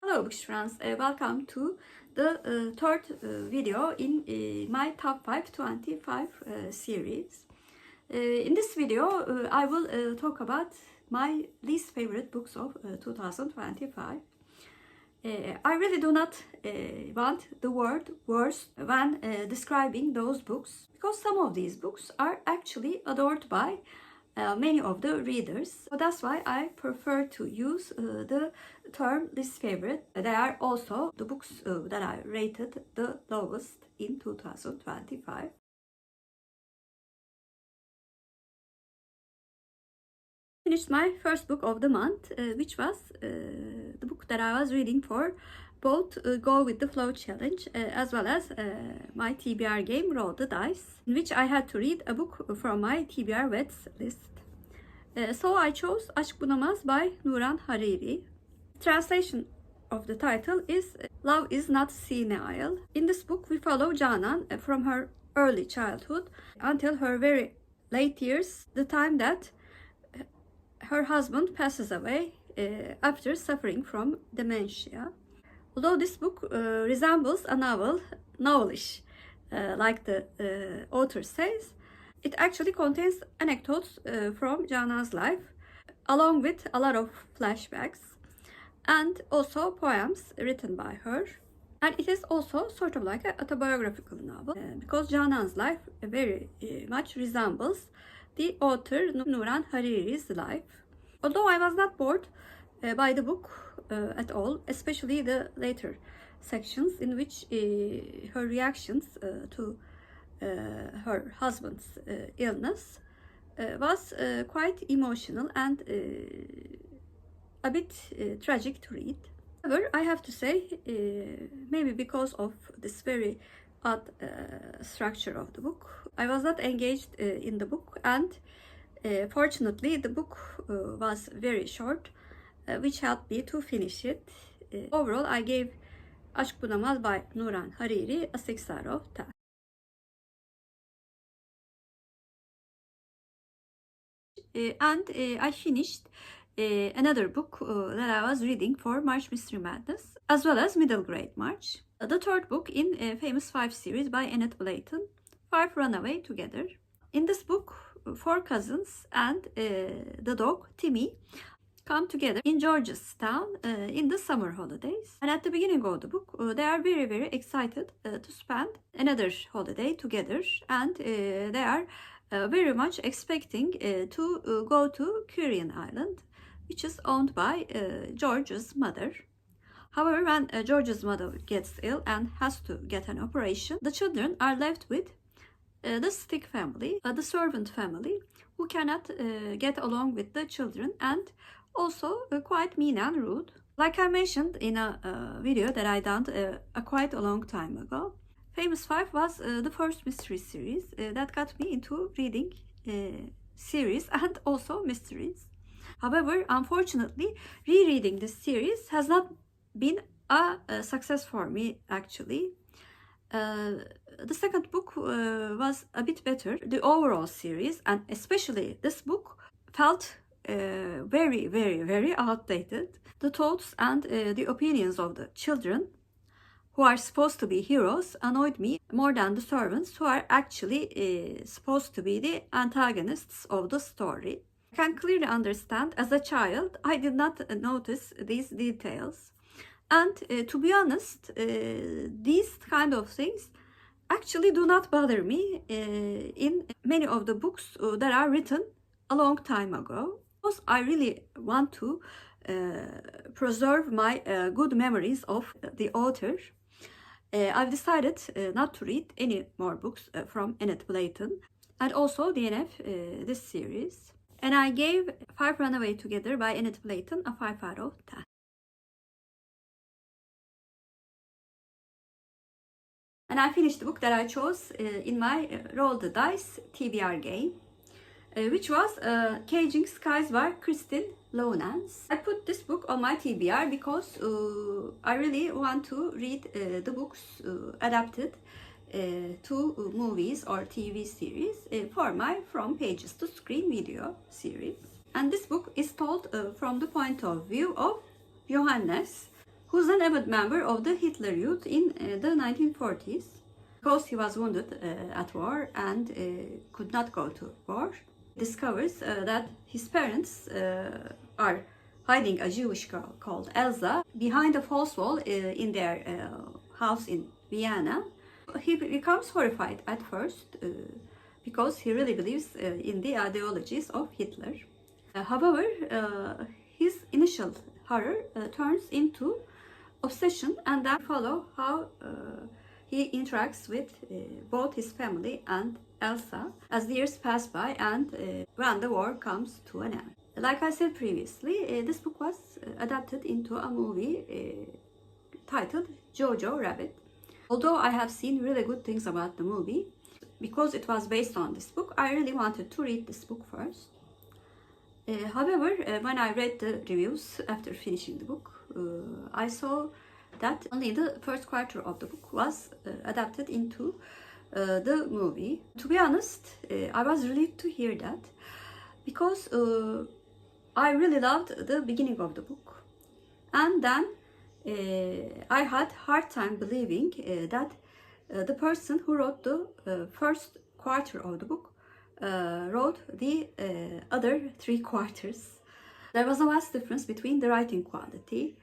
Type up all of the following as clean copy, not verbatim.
Hello Bookish friends, welcome to the third video in my top 5 series. In this video I will talk about my least favorite books of 2025. I really do not want the word worst when describing those books, because some of these books are actually adored by many of the readers. So that's why I prefer to use the term least favorite. They are also the books that I rated the lowest in 2025. Finished my first book of the month, which was the book that I was reading for both Go With The Flow challenge as well as my TBR game Roll the Dice, in which I had to read a book from my TBR Vets list. So I chose Aşk Bunamaz by Nuran Hariri. Translation of the title is Love Is Not Senile. In this book we follow Canan from her early childhood until her very late years, the time that her husband passes away after suffering from dementia. Although this book resembles a novelish, like the author says, it actually contains anecdotes from Canan's life, along with a lot of flashbacks, and also poems written by her. And it is also sort of like an autobiographical novel, because Canan's life very much resembles the author Nuran Hariri's life. Although I was not bored by the book at all, especially the later sections in which her reactions to her husband's illness was quite emotional and a bit tragic to read. However, I have to say, maybe because of this very odd structure of the book, I was not engaged in the book, and fortunately the book was very short, which helped me to finish it. Overall, I gave Aşk Bunamaz by Nuran Hariri a 6 out of 10. And I finished another book that I was reading for March Mystery Madness, as well as Middle Grade March. The third book in Famous 5 series by Enid Blyton, 5 Run Away Together. In this book, 4 cousins and the dog Timmy come together in Georgetown in the summer holidays. And at the beginning of the book, they are very excited to spend another holiday together, and they are very much expecting to go to Korean Island, which is owned by George's mother. However, when George's mother gets ill and has to get an operation, the children are left with the stick family, the servant family, who cannot get along with the children, and also quite mean and rude. Like I mentioned in a video that I done quite a long time ago, Famous 5 was the first mystery series that got me into reading series and also mysteries. However, unfortunately, rereading this series has not been a success for me actually. The second book was a bit better. The overall series, and especially this book, felt very outdated. The thoughts and the opinions of the children, who are supposed to be heroes, annoyed me more than the servants, who are actually supposed to be the antagonists of the story. I can clearly understand, as a child, I did not notice these details. And to be honest, these kind of things actually do not bother me in many of the books that are written a long time ago, because I really want to preserve my good memories of the author. I've decided not to read any more books from Enid Blyton and also DNF this series. And I gave 5 Run Away Together by Enid Blyton a 5 out of 10. And I finished the book that I chose in my Roll the Dice TBR game, which was Caging Skies by Leunens. I put this book on my TBR because I really want to read the books adapted to movies or TV series for my From Pages to Screen video series. And this book is told from the point of view of Johannes, who's an avid member of the Hitler Youth in the 1940s. Because he was wounded at war and could not go to war, he discovers that his parents are hiding a Jewish girl called Elsa behind a false wall in their house in Vienna. He becomes horrified at first because he really believes in the ideologies of Hitler. However, his initial horror turns into obsession, and then follow how he interacts with both his family and Elsa as the years pass by and when the war comes to an end. Like I said previously, this book was adapted into a movie titled Jojo Rabbit. Although I have seen really good things about the movie, because it was based on this book, I really wanted to read this book first. However, when I read the reviews after finishing the book, I saw that only the first quarter of the book was adapted into the movie. To be honest, I was relieved to hear that, because I really loved the beginning of the book, and then I had hard time believing that the person who wrote the first quarter of the book wrote the other 3 quarters. There was a vast difference between the writing quality,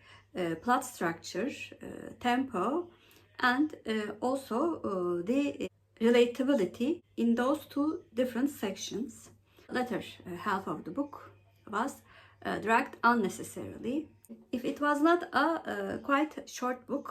plot structure, tempo, and also the relatability in those 2 different sections. The latter half of the book was dragged unnecessarily. If it was not a quite short book,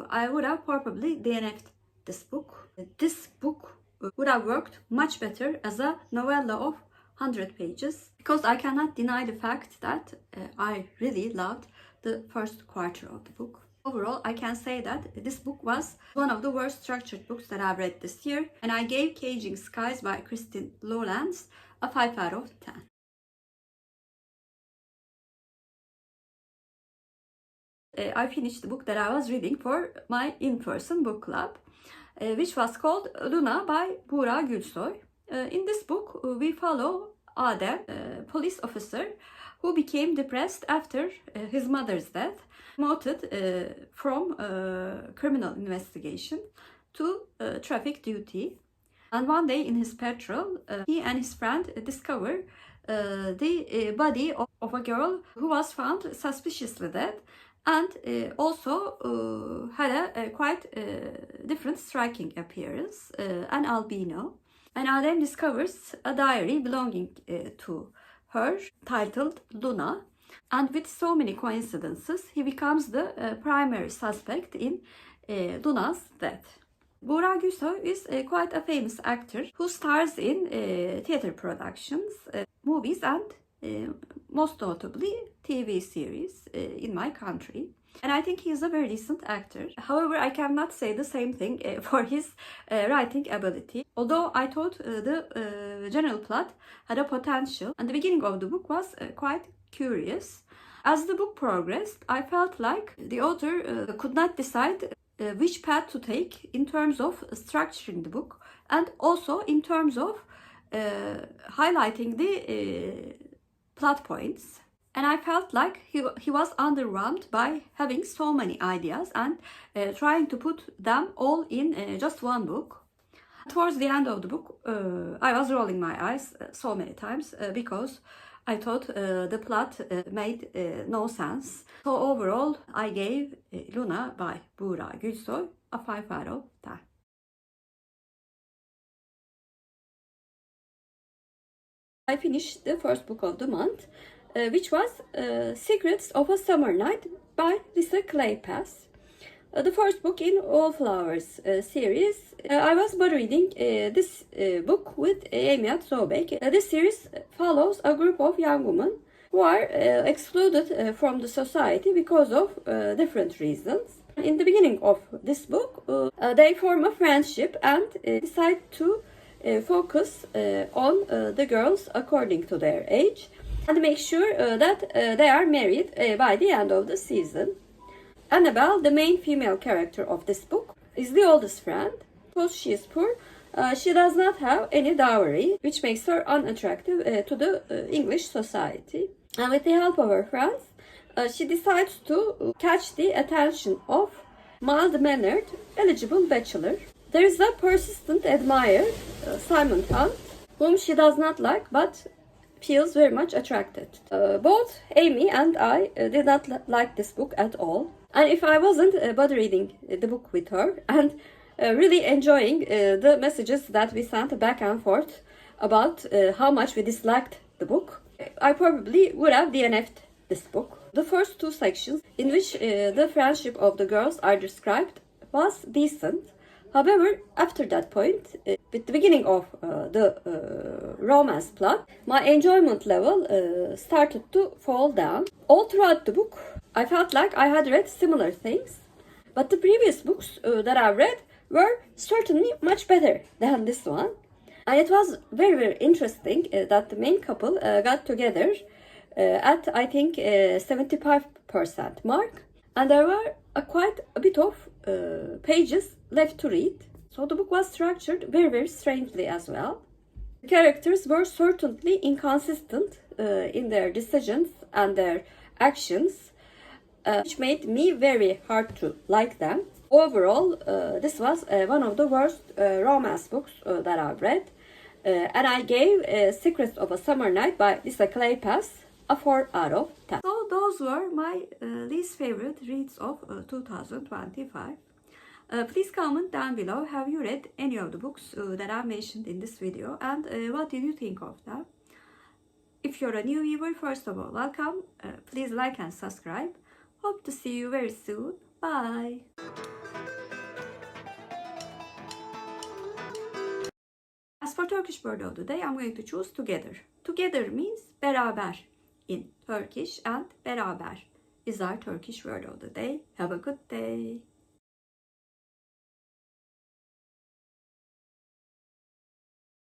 I would have probably DNF'd this book. This book would have worked much better as a novella of 100 pages, because I cannot deny the fact that I really loved the first quarter of the book. Overall, I can say that this book was one of the worst structured books that I've read this year, and I gave Caging Skies by Chastiny Leunens a 5 out of 10. I finished the book that I was reading for my in-person book club, which was called Luna by Buğra Gülsoy. In this book, we follow Adem, a police officer who became depressed after his mother's death, promoted from criminal investigation to traffic duty. And one day in his patrol, he and his friend discover the body of a girl who was found suspiciously dead, and also had a quite different striking appearance, an albino. And Adem discovers a diary belonging to her titled Luna, and with so many coincidences, he becomes the primary suspect in Luna's death. Buğra Gülsoy is quite a famous actor who stars in theater productions, movies, and most notably TV series in my country. And I think he is a very decent actor. However, I cannot say the same thing for his writing ability. Although I thought the general plot had a potential, and the beginning of the book was quite curious. As the book progressed, I felt like the author could not decide which path to take in terms of structuring the book, and also in terms of highlighting the plot points. And I felt like he was underwhelmed by having so many ideas and trying to put them all in just one book. Towards the end of the book, I was rolling my eyes so many times because I thought the plot made no sense. So overall, I gave Luna by Buğra Gülsoy a 5 out of 10. I finished the first book of the month, which was Secrets of a Summer Night by Kleypas. The first book in Wallflowers series. I was reading this book with Emiyat Zobek. This series follows a group of young women who are excluded from the society because of different reasons. In the beginning of this book, they form a friendship and decide to focus on the girls according to their age and make sure that they are married by the end of the season. Annabelle, the main female character of this book, is the oldest friend. Because she is poor, she does not have any dowry, which makes her unattractive to the English society. And with the help of her friends, she decides to catch the attention of mild-mannered, eligible bachelor. There is a persistent admirer, Simon Hunt, whom she does not like but feels very much attracted. Both Amy and I did not like this book at all. And if I wasn't bother reading the book with her and really enjoying the messages that we sent back and forth about how much we disliked the book, I probably would have DNF'd this book. The first two sections, in which the friendship of the girls are described, was decent. However, after that point, with the beginning of the romance plot, my enjoyment level started to fall down. All throughout the book, I felt like I had read similar things, but the previous books that I read were certainly much better than this one. And it was very, very interesting that the main couple got together at, I think, 75% mark. And there were quite a bit of pages left to read. So the book was structured very, very strangely as well. The characters were certainly inconsistent in their decisions and their actions, which made me very hard to like them. Overall, this was one of the worst romance books that I've read. And I gave Secrets of a Summer Night by Lisa Kleypas a 4 out of 10. So those were my least favorite reads of 2025. Please comment down below, have you read any of the books that I mentioned in this video, and what did you think of them? If you're a new viewer, first of all, welcome. Please like and subscribe. Hope to see you very soon. Bye. As for Turkish word of the day, I'm going to choose together. Together means beraber in Turkish, and beraber is our Turkish word of the day. Have a good day.